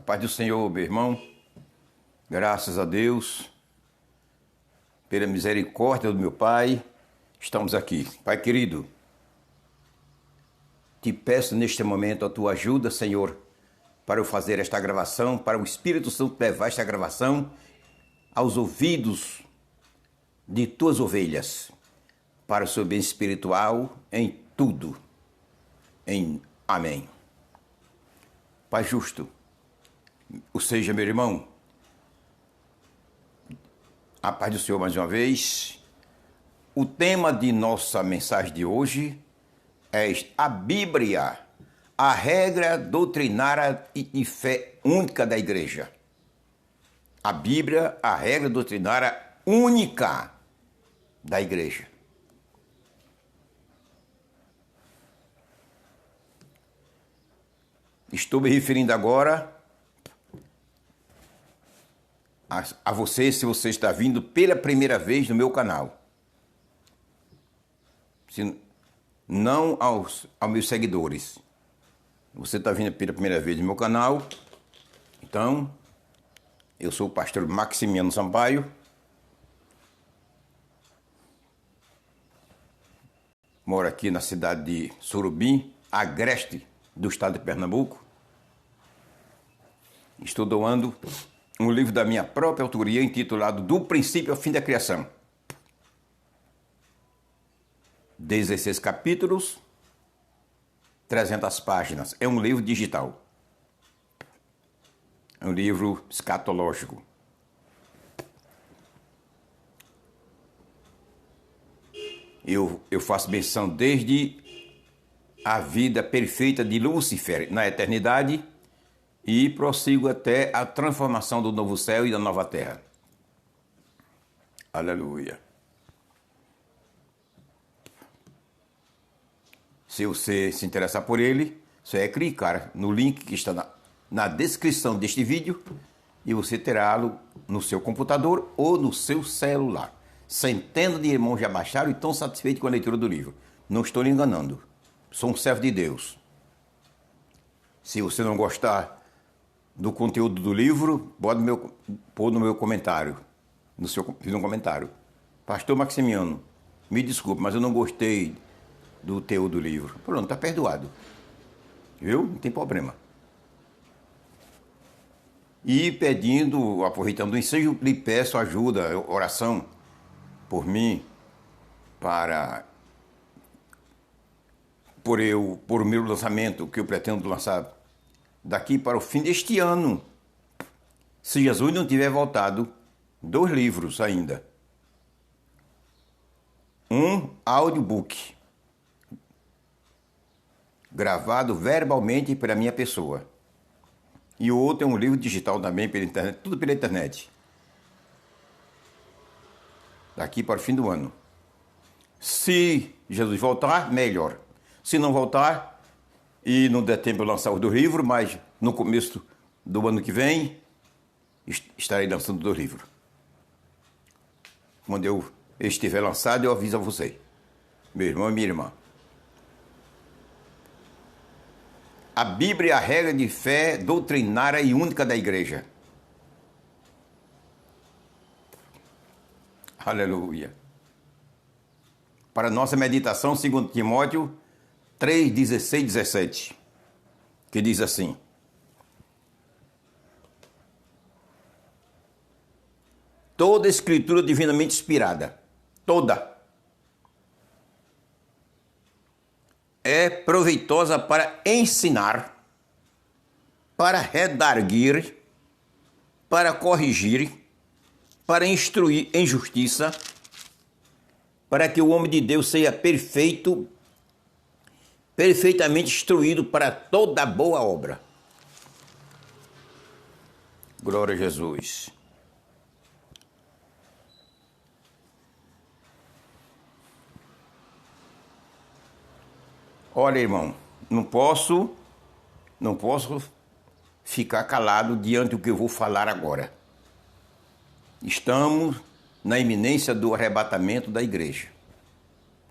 Paz do Senhor, meu irmão. Graças a Deus, pela misericórdia do meu Pai, estamos aqui. Pai querido, te peço neste momento a tua ajuda, Senhor, para eu fazer esta gravação, para o Espírito Santo levar esta gravação aos ouvidos de tuas ovelhas, para o seu bem espiritual em tudo. Amém. Pai justo, ou seja, meu irmão, a paz do Senhor mais uma vez. O tema de nossa mensagem de hoje é a Bíblia, a regra doutrinária e fé única da igreja. A Bíblia, a regra doutrinária única da igreja. Estou me referindo agora a você, se você está vindo pela primeira vez no meu canal. Se não aos meus seguidores. Você está vindo pela primeira vez no meu canal. Então, eu sou o pastor Maximiano Sampaio. Moro aqui na cidade de Surubim, agreste do estado de Pernambuco. Estou doando um livro da minha própria autoria intitulado Do Princípio ao Fim da Criação. 16 capítulos, 300 páginas. É um livro digital. É um livro escatológico. Eu faço menção desde a vida perfeita de Lúcifer na eternidade e prossigo até a transformação do novo céu e da nova terra. Aleluia. Se você se interessar por ele, você é clicar no link que está na descrição deste vídeo e você terá-lo no seu computador ou no seu celular. Centenas de irmãos já baixaram e estão satisfeitos com a leitura do livro. Não estou lhe enganando. Sou um servo de Deus. Se você não gostar do conteúdo do livro, pode pôr no meu comentário. Fiz um comentário. Pastor Maximiano, me desculpe, mas eu não gostei do teor do livro. Pronto, está perdoado. Viu? Não tem problema. E aproveitando o ensejo, lhe peço ajuda, oração por mim, por o meu lançamento, que eu pretendo lançar daqui para o fim deste ano. Se Jesus não tiver voltado, 2 livros ainda. Um audiobook, gravado verbalmente pela minha pessoa. E o outro é um livro digital também pela internet, tudo pela internet. Daqui para o fim do ano. Se Jesus voltar, melhor. Se não voltar e não der tempo de lançar os 2 livros, mas no começo do ano que vem, estarei lançando 2 livros. Quando eu estiver lançado, eu aviso a você, meu irmão e minha irmã. A Bíblia é a regra de fé doutrinária e única da igreja. Aleluia. Para nossa meditação, 2 Timóteo 3, 16 e 17, que diz assim: toda escritura divinamente inspirada, toda, é proveitosa para ensinar, para redarguir, para corrigir, para instruir em justiça, para que o homem de Deus seja perfeito, perfeitamente instruído para toda boa obra. Glória a Jesus. Olha, irmão, não posso ficar calado diante do que eu vou falar agora. Estamos na iminência do arrebatamento da igreja.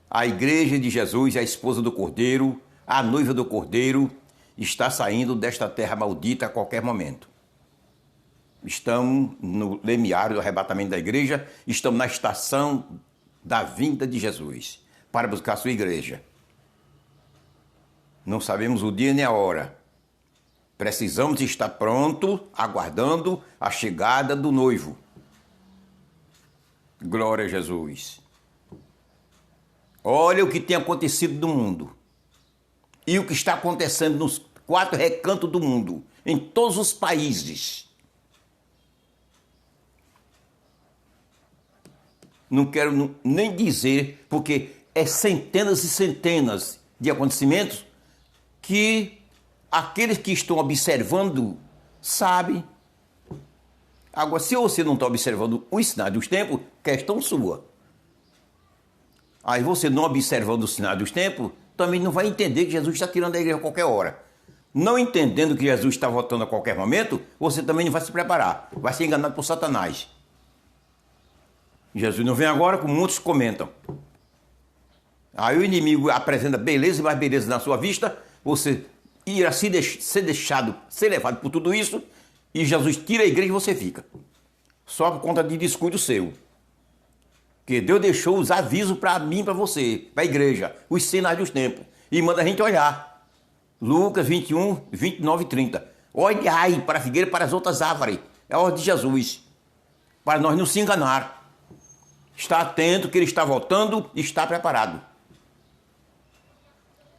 A igreja de Jesus, a esposa do Cordeiro, a noiva do Cordeiro, está saindo desta terra maldita a qualquer momento. Estamos no lemiário do arrebatamento da igreja, estamos na estação da vinda de Jesus para buscar a sua igreja. Não sabemos o dia nem a hora. Precisamos estar pronto, aguardando a chegada do noivo. Glória a Jesus. Olha o que tem acontecido no mundo. E o que está acontecendo nos 4 recantos do mundo, em todos os países. Não quero nem dizer, porque é centenas e centenas de acontecimentos que aqueles que estão observando sabem. Agora, se você não está observando os sinais dos tempos, questão sua. Aí você não observando os sinais dos tempos, também não vai entender que Jesus está tirando a igreja a qualquer hora. Não entendendo que Jesus está voltando a qualquer momento, você também não vai se preparar. Vai ser enganado por Satanás. Jesus não vem agora, como muitos comentam. Aí o inimigo apresenta beleza e mais beleza na sua vista, você irá ser deixado, ser levado por tudo isso, e Jesus tira a igreja e você fica. Só por conta de descuido seu. Que Deus deixou os avisos para mim, para você, para a igreja, os sinais dos tempos. E manda a gente olhar. Lucas 21, 29 e 30. Olhai para a figueira e para as outras árvores. É a ordem de Jesus. Para nós não se enganar. Está atento que ele está voltando e está preparado.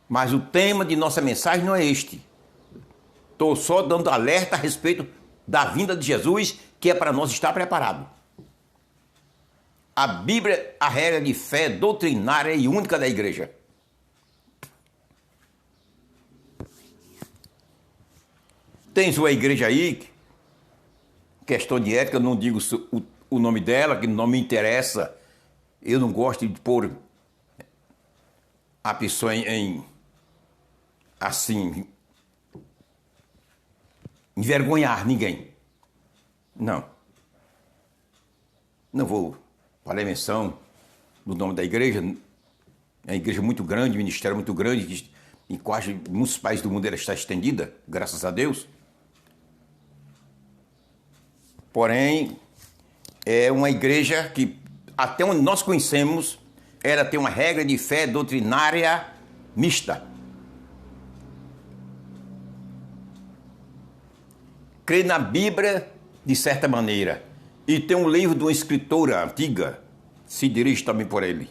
Mas o tema de nossa mensagem não é este. Estou só dando alerta a respeito da vinda de Jesus, que é para nós estar preparado. A Bíblia é a regra de fé doutrinária e única da igreja. Tem sua igreja aí, questão de ética, eu não digo o nome dela, que não me interessa. Eu não gosto de pôr a pessoa assim, envergonhar ninguém. Não. Não vou fazer menção do nome da igreja. É uma igreja muito grande, um ministério muito grande, que em quase muitos países do mundo ela está estendida, graças a Deus. Porém, é uma igreja que, até onde nós conhecemos, ela tem uma regra de fé doutrinária mista. Crê na Bíblia de certa maneira. E tem um livro de uma escritora antiga, se dirige também por ele.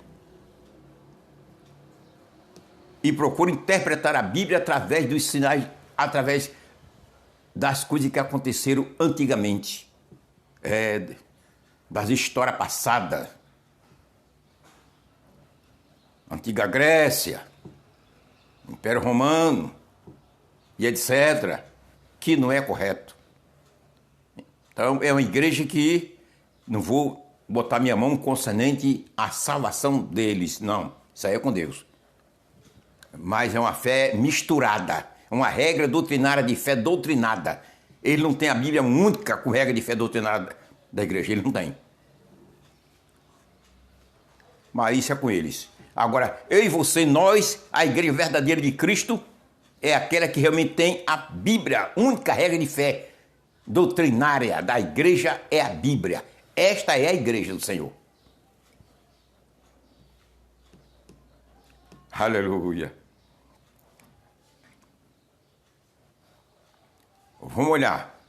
E procura interpretar a Bíblia através dos sinais, através das coisas que aconteceram antigamente. Das histórias passadas. Antiga Grécia, Império Romano e etc., que não é correto. Então, é uma igreja que não vou botar minha mão concernente à salvação deles, não. Isso aí é com Deus. Mas é uma fé misturada, uma regra doutrinária de fé doutrinada. Ele não tem a Bíblia única com regra de fé doutrinária da igreja, ele não tem. Mas isso é com eles. Agora, eu e você, nós, a igreja verdadeira de Cristo, é aquela que realmente tem a Bíblia, a única regra de fé doutrinária da igreja é a Bíblia. Esta é a igreja do Senhor. Aleluia. Vamos olhar.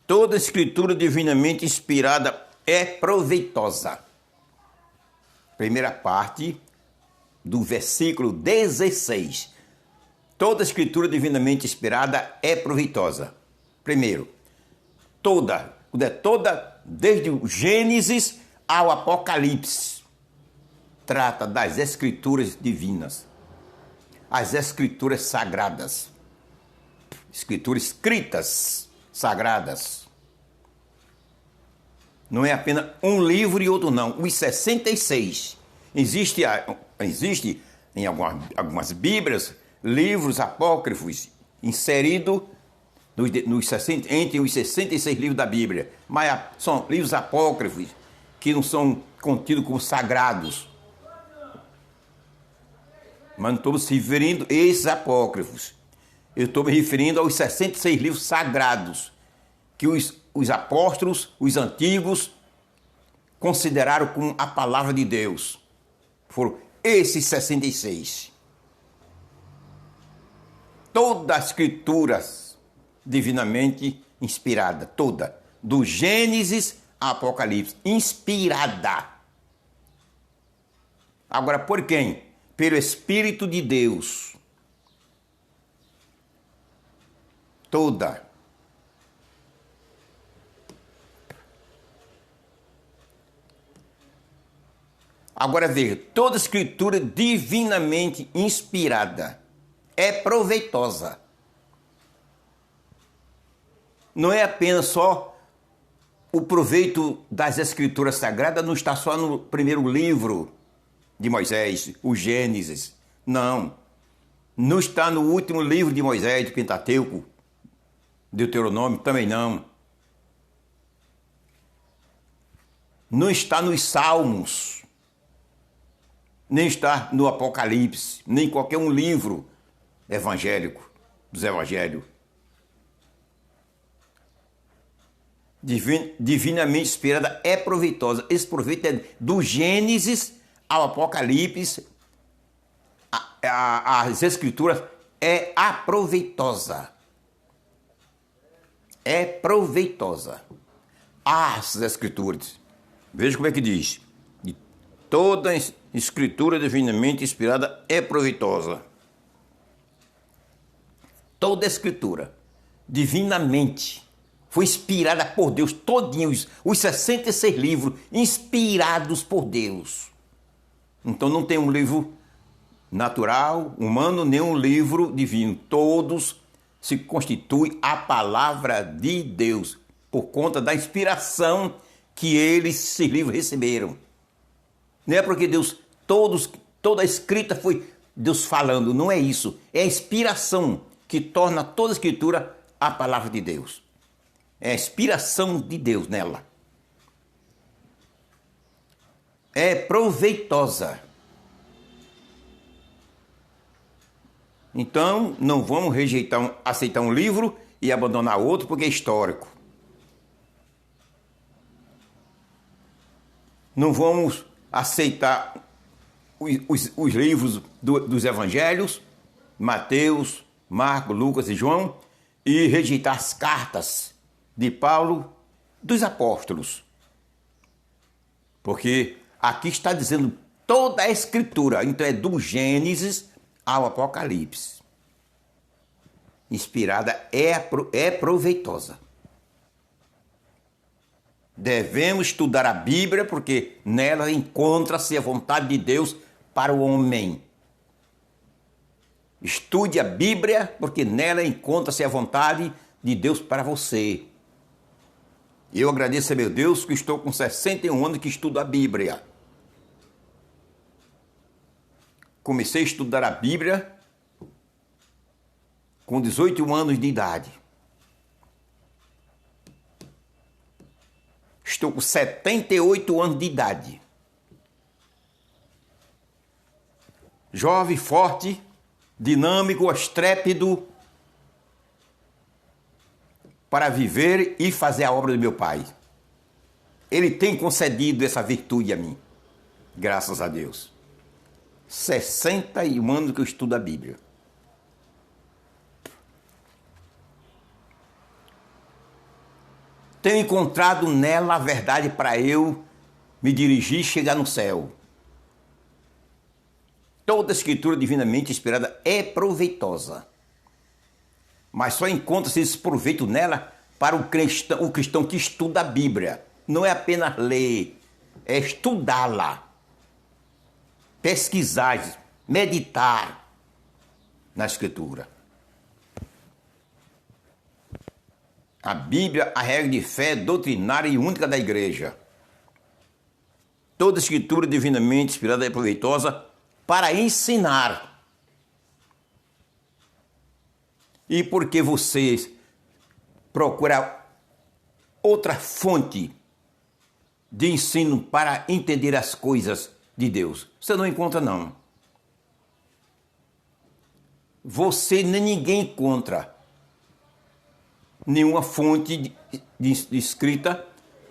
Toda escritura divinamente inspirada é proveitosa. Primeira parte do versículo 16. Toda escritura divinamente inspirada é proveitosa. Primeiro, toda, desde o Gênesis ao Apocalipse, trata das escrituras divinas, as escrituras sagradas, escrituras escritas sagradas. Não é apenas um livro e outro não, os 66. Existe em algumas Bíblias livros apócrifos inseridos entre os 66 livros da Bíblia. Mas são livros apócrifos que não são contidos como sagrados. Mas não estou se referindo a esses apócrifos. Eu estou me referindo aos 66 livros sagrados que os apóstolos, os antigos, consideraram como a palavra de Deus. Foram esses 66. Toda a escritura divinamente inspirada, toda, do Gênesis ao Apocalipse, inspirada. Agora, por quem? Pelo Espírito de Deus. Toda. Agora veja, toda escritura divinamente inspirada é proveitosa. Não é apenas só o proveito das escrituras sagradas, não está só no primeiro livro de Moisés, o Gênesis. Não. Não está no último livro de Moisés, do Pentateuco, Deuteronômio, também não. Não está nos Salmos, nem está no Apocalipse, nem em qualquer um livro evangélico, dos evangelhos. Divinamente inspirada é proveitosa. Esse proveito é do Gênesis ao Apocalipse. As escrituras é aproveitosa. É proveitosa. As escrituras. Veja como é que diz. Toda escritura divinamente inspirada é proveitosa. Toda escritura divinamente foi inspirada por Deus, todinhos, os 66 livros inspirados por Deus. Então não tem um livro natural, humano, nem um livro divino. Todos se constituem a palavra de Deus, por conta da inspiração que esses livros receberam. Não é porque Deus, toda a escrita foi Deus falando, não é isso. É a inspiração que torna toda a escritura a palavra de Deus. É a inspiração de Deus nela. É proveitosa. Então, não vamos aceitar um livro e abandonar outro porque é histórico. Não vamos aceitar os livros dos evangelhos, Mateus, Marcos, Lucas e João, e rejeitar as cartas de Paulo, dos apóstolos. Porque aqui está dizendo toda a escritura, então é do Gênesis ao Apocalipse. Inspirada é proveitosa. Devemos estudar a Bíblia porque nela encontra-se a vontade de Deus para o homem. Estude a Bíblia porque nela encontra-se a vontade de Deus para você. Eu agradeço a meu Deus que estou com 61 anos que estudo a Bíblia. Comecei a estudar a Bíblia com 18 anos de idade. Estou com 78 anos de idade. Jovem, forte, dinâmico, estrépido, para viver e fazer a obra do meu Pai. Ele tem concedido essa virtude a mim. Graças a Deus. 61 anos que eu estudo a Bíblia. Tenho encontrado nela a verdade para eu me dirigir e chegar no céu. Toda a escritura divinamente inspirada é proveitosa. Mas só encontra-se esse proveito nela para o cristão que estuda a Bíblia. Não é apenas ler, é estudá-la, pesquisar, meditar na Escritura. A Bíblia, a regra de fé doutrinária e única da Igreja. Toda escritura divinamente inspirada é proveitosa para ensinar. E porque você procura outra fonte de ensino para entender as coisas de Deus, você não encontra, não. você nem ninguém encontra nenhuma fonte de escrita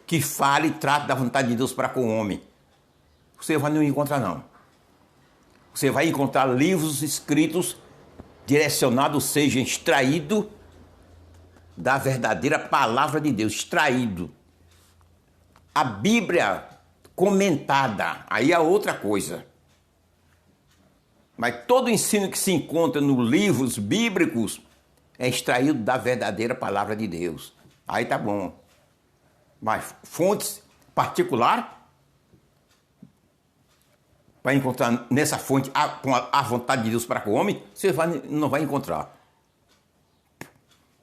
que fale e trate da vontade de Deus para com o homem. Você vai não encontrar, não. Você vai encontrar livros escritos direcionados, ou seja, extraído da verdadeira palavra de Deus, extraído. A Bíblia comentada, aí é outra coisa. Mas todo o ensino que se encontra nos livros bíblicos é extraído da verdadeira palavra de Deus. Aí tá bom. Mas fontes particular, para encontrar nessa fonte com a vontade de Deus para com o homem, você não vai encontrar.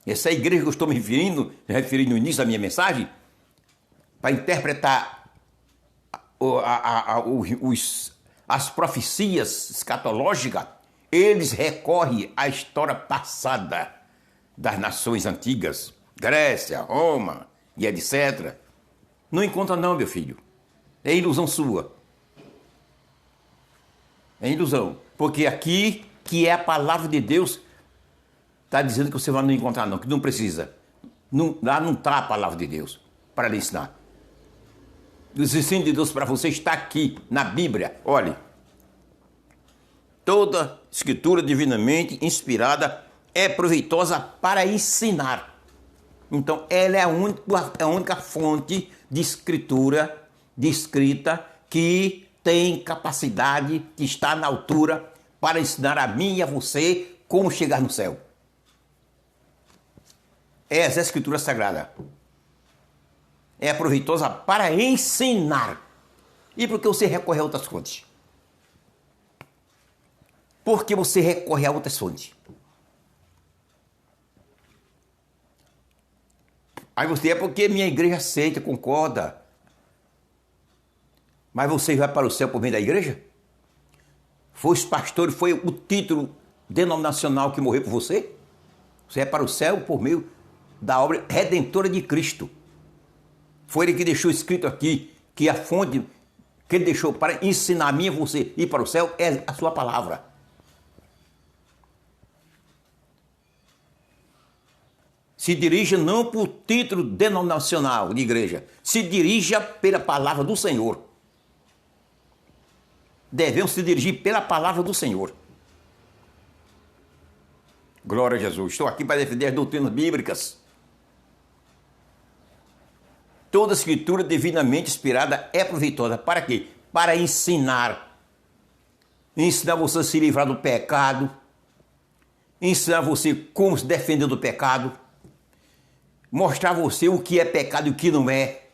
Essa igreja que eu estou me referi no início da minha mensagem, para interpretar as profecias escatológicas, eles recorrem à história passada das nações antigas, Grécia, Roma e etc. Não encontra não, meu filho. É ilusão sua. É ilusão. Porque aqui, que é a palavra de Deus, está dizendo que você vai não encontrar não, que não precisa. Lá não está a palavra de Deus para lhe ensinar. Os ensinos de Deus para você está aqui na Bíblia. Olhe, toda escritura divinamente inspirada é proveitosa para ensinar. Então, ela é a única fonte de escrita que tem capacidade, que está na altura para ensinar a mim e a você como chegar no céu. Essa é a escritura sagrada. É proveitosa para ensinar. E por que você recorre a outras fontes? Por que você recorre a outras fontes? Aí você é porque minha igreja aceita, concorda. Mas você vai para o céu por meio da igreja? Foi os pastores, foi o título denominacional que morreu por você? Você é para o céu por meio da obra redentora de Cristo. Foi ele que deixou escrito aqui que a fonte que ele deixou para ensinar a mim e você ir para o céu é a sua palavra. Se dirija não por título denominacional de igreja, se dirija pela palavra do Senhor. Devemos se dirigir pela palavra do Senhor. Glória a Jesus. Estou aqui para defender as doutrinas bíblicas. Toda escritura divinamente inspirada é proveitosa. Para quê? Para ensinar. Ensinar você a se livrar do pecado. Ensinar você como se defender do pecado. Mostrar você o que é pecado e o que não é.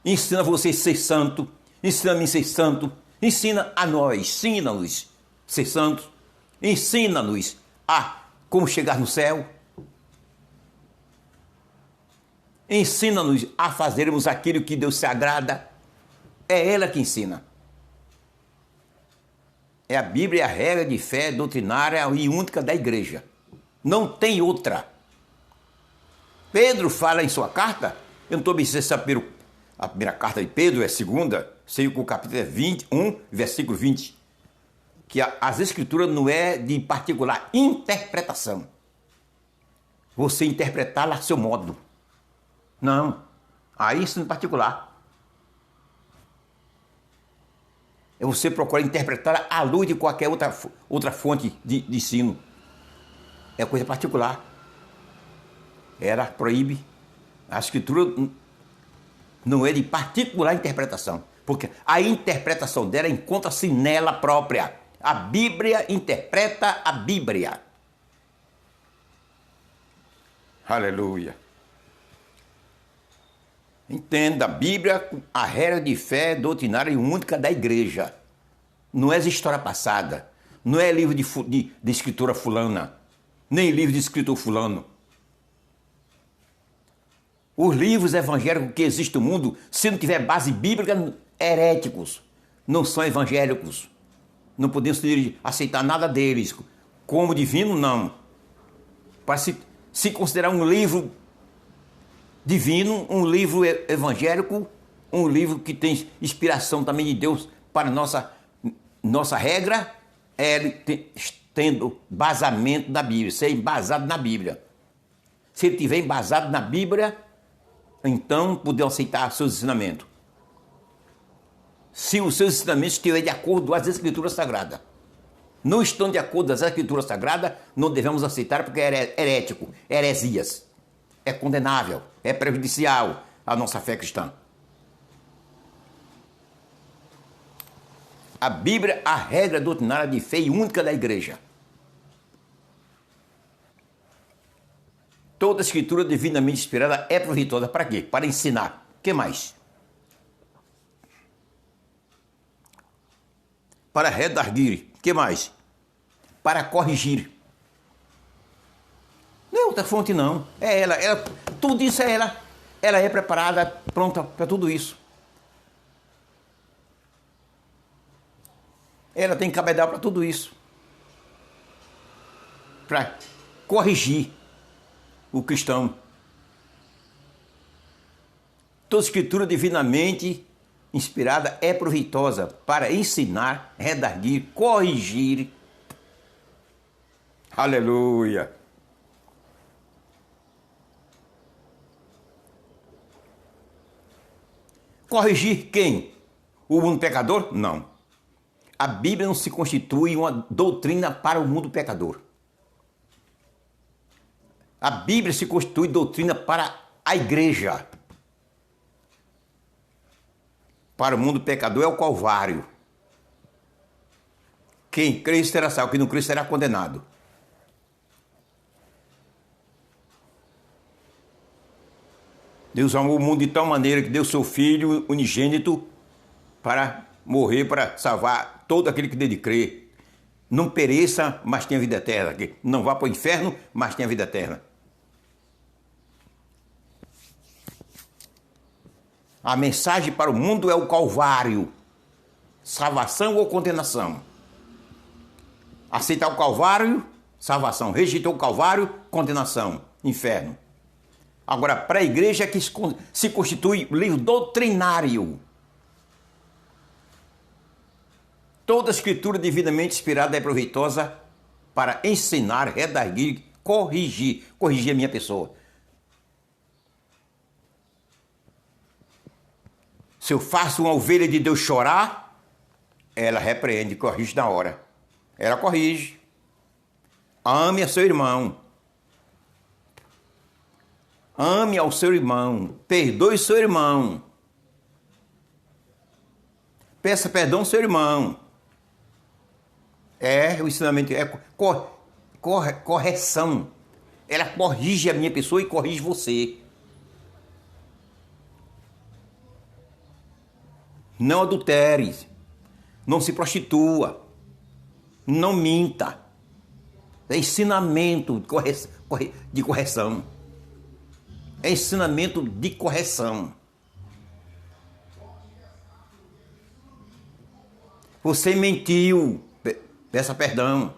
Ensina você a ser santo. Ensina a mim a ser santo. Ensina a nós. Ensina-nos a ser santos. Ensina-nos a como chegar no céu. Ensina-nos a fazermos aquilo que Deus se agrada. É ela que ensina. É a Bíblia, a regra de fé doutrinária e única da igreja. Não tem outra. Pedro fala em sua carta, eu não estou me dizendo se a primeira carta de Pedro é a segunda, sei que o capítulo é 21, versículo 20, que as escrituras não é de particular interpretação. Você interpretá-la a seu modo. Não, aí isso em particular. É você procurar interpretar à luz de qualquer outra fonte de ensino. É coisa particular. Ela proíbe. A escritura não é de particular interpretação, porque a interpretação dela encontra-se nela própria. A Bíblia interpreta a Bíblia. Aleluia. Entenda, a Bíblia, a regra de fé doutrinária e única da igreja. Não é história passada. Não é livro de escritura fulana. Nem livro de escritor fulano. Os livros evangélicos que existem no mundo, se não tiver base bíblica, heréticos. Não são evangélicos. Não podemos aceitar nada deles. Como divino, não. Para se considerar um livro divino, um livro evangélico, um livro que tem inspiração também de Deus para nossa regra, ele tendo embasamento na Bíblia, ser embasado na Bíblia. Se ele estiver embasado na Bíblia, então podemos aceitar seus ensinamentos. Se os seus ensinamentos estiverem de acordo com as Escrituras Sagradas. Não estão de acordo com as Escrituras Sagradas, não devemos aceitar porque é herético, heresias. É condenável, é prejudicial à nossa fé cristã. A Bíblia, a regra doutrinária de fé e única da igreja. Toda escritura divinamente inspirada é proveitosa para quê? Para ensinar. O que mais? Para redarguir. O que mais? Para corrigir. Não é outra fonte, não. É ela. Tudo isso é ela. Ela é preparada, pronta para tudo isso. Ela tem cabedal para tudo isso. Para corrigir o cristão. Toda escritura divinamente inspirada é proveitosa para ensinar, redarguir, corrigir. Aleluia! Corrigir quem? O mundo pecador? Não. A Bíblia não se constitui uma doutrina para o mundo pecador. A Bíblia se constitui doutrina para a igreja. Para o mundo pecador é o Calvário. Quem crê será salvo, quem não crê será condenado. Deus amou o mundo de tal maneira que deu seu Filho unigênito para morrer, para salvar todo aquele que dele crê. Não pereça, mas tenha vida eterna. Não vá para o inferno, mas tenha vida eterna. A mensagem para o mundo é o Calvário. Salvação ou condenação. Aceitar o Calvário, salvação. Rejeitar o Calvário, condenação, inferno. Agora, para a igreja é que se constitui livro doutrinário. Toda escritura divinamente inspirada é proveitosa para ensinar, redarguir, corrigir. Corrigir a minha pessoa. Se eu faço uma ovelha de Deus chorar, ela repreende, corrige na hora. Ela corrige. Ame a seu irmão. Ame ao seu irmão. Perdoe seu irmão. Peça perdão ao seu irmão. O ensinamento é correção. Ela corrige a minha pessoa e corrige você. Não adultere. Não se prostitua. Não minta. É ensinamento de correção. É ensinamento de correção. Você mentiu. Peça perdão.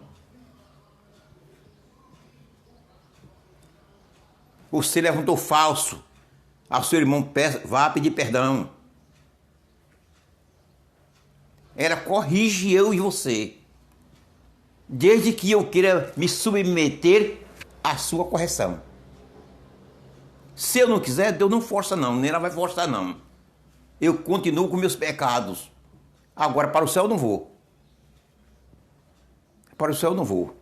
Você levantou falso ao seu irmão, vá pedir perdão. Ela corrige eu e você. Desde que eu queira me submeter à sua correção. Se eu não quiser, Deus não força não, nem ela vai forçar não. Eu continuo com meus pecados. Agora para o céu eu não vou. Para o céu eu não vou.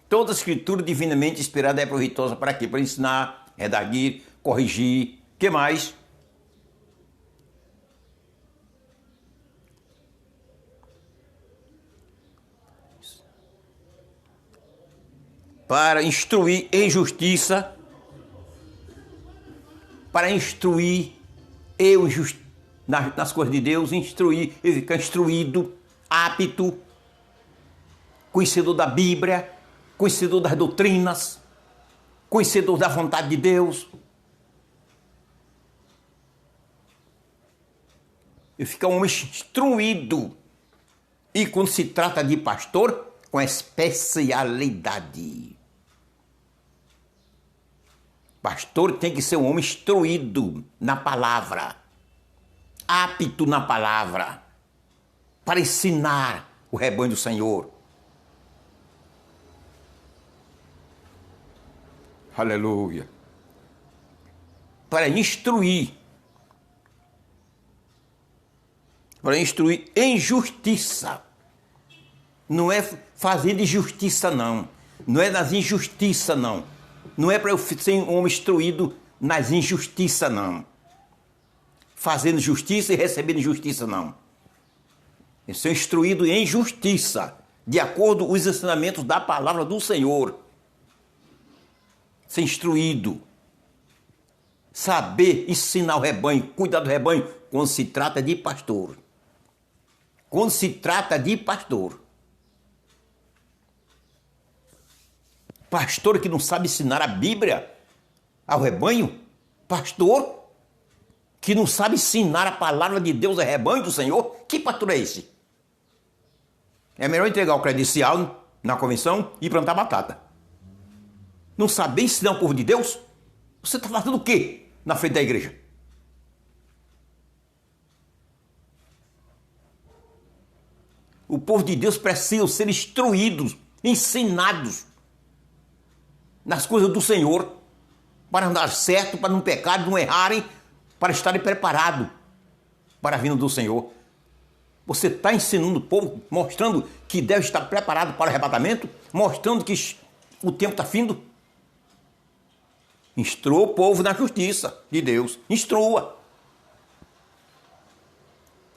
Toda escritura divinamente inspirada é proveitosa para quê? Para ensinar, redarguir, corrigir. O que mais? Para instruir em justiça. Para instruir eu nas coisas de Deus, instruir, eu ficar instruído, apto, conhecedor da Bíblia, conhecedor das doutrinas, conhecedor da vontade de Deus. Eu ficar um homem instruído. E quando se trata de pastor, com especialidade. Pastor tem que ser um homem instruído na palavra, apto na palavra, para ensinar o rebanho do Senhor. Aleluia. Para instruir. Para instruir em justiça. Não é fazendo injustiça, não. Não é nas injustiças, não. Não é para eu ser um homem instruído nas injustiças, não. Fazendo justiça e recebendo injustiça, não. Eu sou instruído em justiça, de acordo com os ensinamentos da palavra do Senhor. Ser instruído. Saber ensinar o rebanho, cuidar do rebanho, quando se trata de pastor. Quando se trata de pastor. Pastor que não sabe ensinar a Bíblia ao rebanho. Pastor que não sabe ensinar a palavra de Deus ao rebanho do Senhor. Que pastor é esse? É melhor entregar o credencial na convenção e plantar batata. Não saber ensinar o povo de Deus? Você está fazendo o quê na frente da igreja? O povo de Deus precisa ser instruídos, ensinados nas coisas do Senhor, para andar certo, para não pecar, não errarem, para estarem preparados para a vinda do Senhor. Você está ensinando o povo, mostrando que deve estar preparado para o arrebatamento, mostrando que o tempo está findo. Instrua o povo na justiça de Deus. Instrua.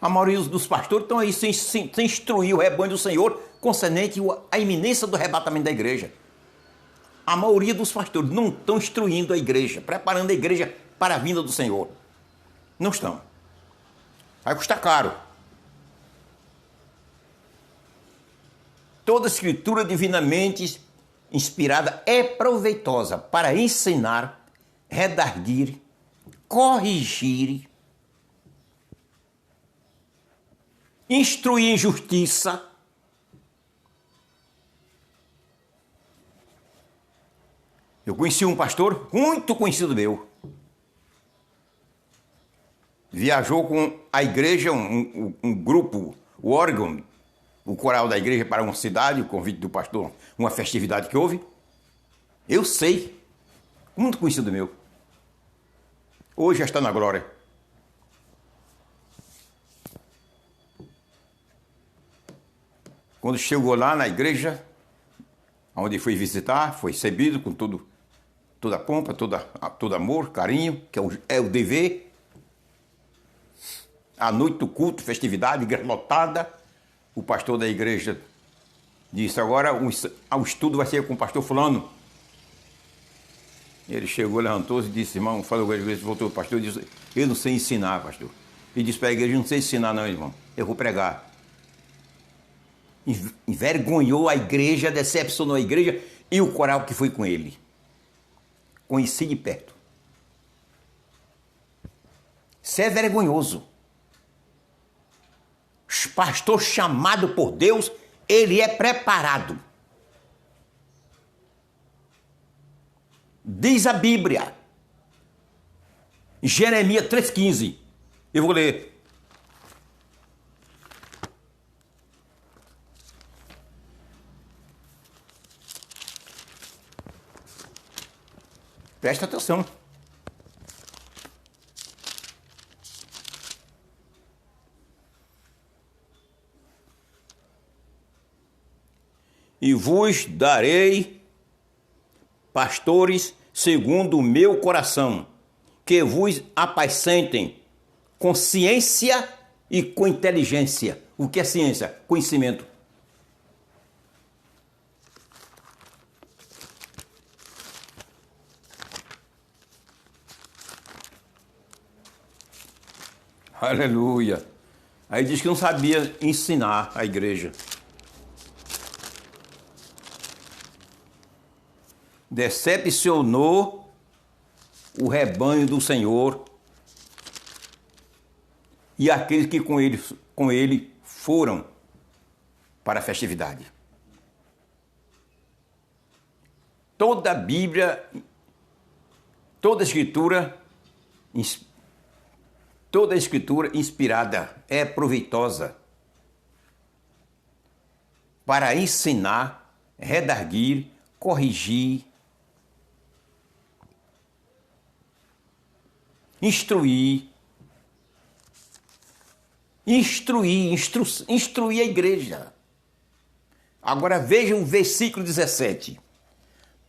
A maioria dos pastores estão aí sem instruir o rebanho do Senhor concernente à iminência do arrebatamento da igreja. A maioria dos pastores não estão instruindo a igreja, preparando a igreja para a vinda do Senhor. Não estão. Vai custar caro. Toda escritura divinamente inspirada é proveitosa para ensinar, redarguir, corrigir, instruir em justiça. Eu conheci um pastor muito conhecido meu. Viajou com a igreja, um grupo, o órgão, o coral da igreja para uma cidade, o convite do pastor, uma festividade que houve. Eu sei, muito conhecido meu. Hoje já está na glória. Quando chegou lá na igreja, onde foi visitar, foi recebido com toda a pompa, todo amor, carinho, que é o dever. À noite do culto, festividade, igreja lotada, o pastor da igreja disse: agora o estudo vai ser com o pastor fulano. Ele chegou, levantou-se e disse: irmão, falou com a igreja, voltou o pastor e disse: eu não sei ensinar, pastor. Ele disse para a igreja: não sei ensinar não, irmão, eu vou pregar. Envergonhou a igreja, decepcionou a igreja e o coral que foi com ele. Conheci de perto. Isso é vergonhoso. Pastor chamado por Deus, ele é preparado. Diz a Bíblia, Jeremias 3,15. Eu vou ler. Presta atenção. E vos darei pastores segundo o meu coração, que vos apacentem com ciência e com inteligência. O que é ciência? Conhecimento. Aleluia. Aí diz que não sabia ensinar a igreja. Decepcionou o rebanho do Senhor e aqueles que com ele foram para a festividade. Toda a Bíblia, toda a Escritura inspirada é proveitosa para ensinar, redarguir, corrigir, instruir a igreja. Agora veja o versículo 17.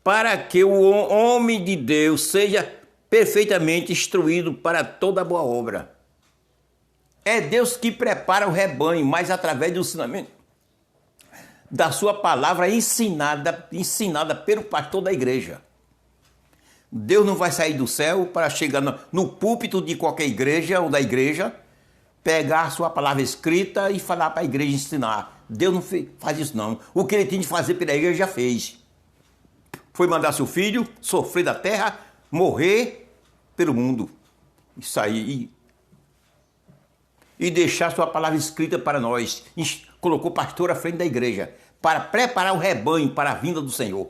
Para que o homem de Deus seja perfeitamente instruído para toda boa obra. É Deus que prepara o rebanho, mas através do ensinamento da sua palavra ensinada pelo pastor da igreja. Deus não vai sair do céu para chegar no púlpito de qualquer igreja ou da igreja, pegar a sua palavra escrita e falar para a igreja ensinar. Deus não faz isso não. O que ele tinha de fazer pela igreja já fez. Foi mandar seu filho sofrer da terra, morrer pelo mundo e sair e deixar sua palavra escrita para nós. Colocou pastor à frente da igreja para preparar o rebanho para a vinda do Senhor.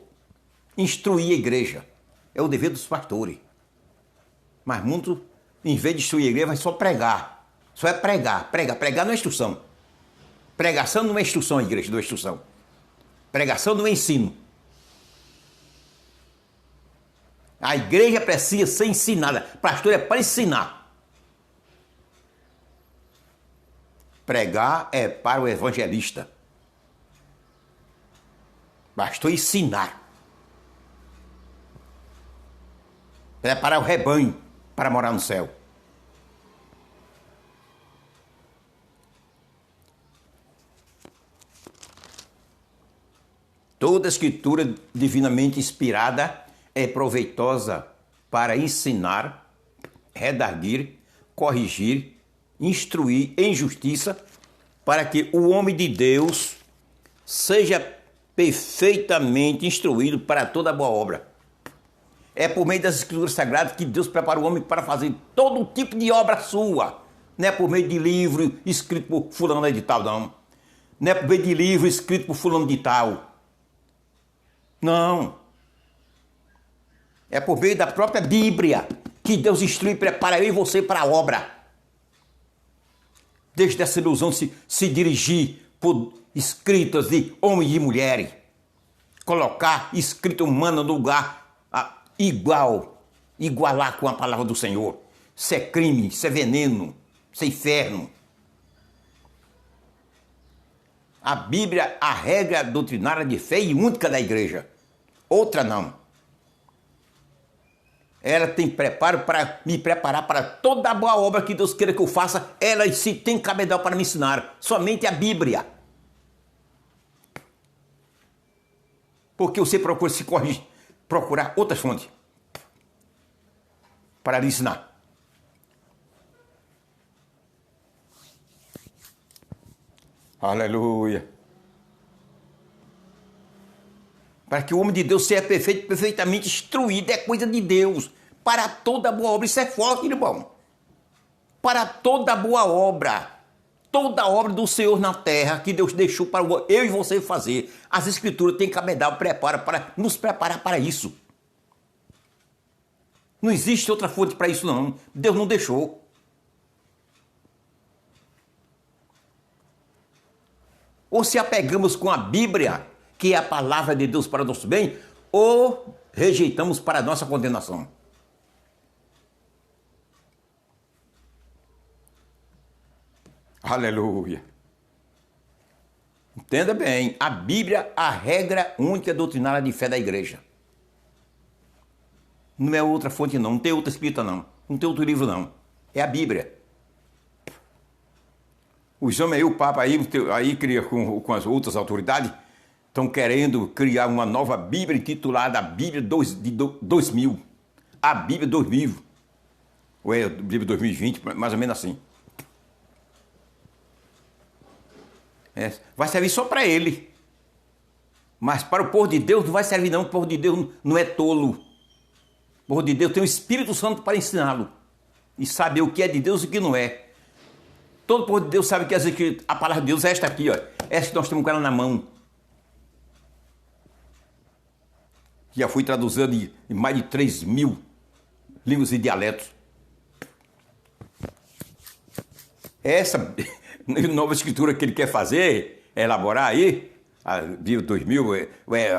Instruir a igreja. É o dever dos pastores. Mas muito, em vez de instruir a igreja, vai só pregar. Só é pregar. Pregar não é instrução. Pregação não é instrução, a igreja, não é instrução. Pregação não é ensino. A igreja precisa ser ensinada. Pastor é para ensinar. Pregar é para o evangelista. Pastor ensinar. Preparar o rebanho para morar no céu. Toda escritura divinamente inspirada é proveitosa para ensinar, redarguir, corrigir, instruir em justiça, para que o homem de Deus seja perfeitamente instruído para toda boa obra. É por meio das escrituras sagradas que Deus prepara o homem para fazer todo tipo de obra sua. Não é por meio de livro escrito por fulano de tal, não. Não é por meio de livro escrito por fulano de tal. Não. É por meio da própria Bíblia que Deus instrui e prepara eu e você para a obra. Deixe dessa ilusão de se dirigir por escritas de homens e mulheres. Colocar escrita humana no lugar igualar com a palavra do Senhor. Isso é crime, isso é veneno, isso é inferno. A Bíblia é a regra doutrinária de fé e única da igreja. Outra não. Ela tem preparo para me preparar para toda a boa obra que Deus queira que eu faça. Ela se tem cabedal para me ensinar. Somente a Bíblia. Porque você procura se corrigir, procurar outras fontes para lhe ensinar. Aleluia. Para que o homem de Deus seja perfeito, perfeitamente instruído, é coisa de Deus. Para toda boa obra, isso é forte, irmão. Para toda boa obra, toda obra do Senhor na terra, que Deus deixou para eu e você fazer. As Escrituras têm cabedal, prepara para nos preparar para isso. Não existe outra fonte para isso, não. Deus não deixou. Ou se apegamos com a Bíblia, que é a palavra de Deus para o nosso bem, ou rejeitamos para a nossa condenação. Aleluia. Entenda bem, a Bíblia é a regra única doutrinária de fé da igreja. Não é outra fonte não tem outra escrita não tem outro livro não, é a Bíblia. Os homens aí, o Papa aí cria com as outras autoridades, estão querendo criar uma nova Bíblia intitulada a Bíblia de 2000. A Bíblia 2000. Ou é a Bíblia 2020, mais ou menos assim. Vai servir só para ele. Mas para o povo de Deus não vai servir não. O povo de Deus não é tolo. O povo de Deus tem o Espírito Santo para ensiná-lo. E saber o que é de Deus e o que não é. Todo povo de Deus sabe que a palavra de Deus é esta aqui, ó. Esta que nós temos com ela na mão. Já foi traduzida em mais de 3.000 línguas e dialetos. Essa nova escritura que ele quer fazer, elaborar aí, a Bíblia 2000,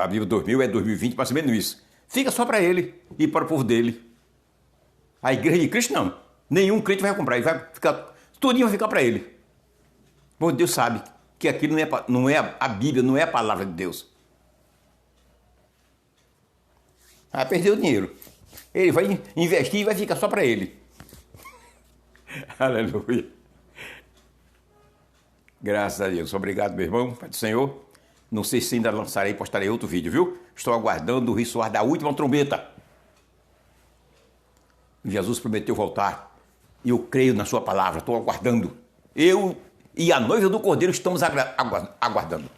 a Bíblia 2000 é 2020, mais ou menos isso. Fica só para ele e para o povo dele. A igreja de Cristo não. Nenhum crente vai comprar, ele vai ficar, tudinho vai ficar para ele. Bom, Deus sabe que aquilo não é a Bíblia, não é a palavra de Deus. Vai perder o dinheiro. Ele vai investir e vai ficar só para ele. Aleluia. Graças a Deus. Obrigado, meu irmão. Pai do Senhor. Não sei se ainda lançarei e postarei outro vídeo, viu? Estou aguardando o ressoar da última trombeta. Jesus prometeu voltar. E eu creio na sua palavra. Estou aguardando. Eu e a noiva do Cordeiro estamos aguardando.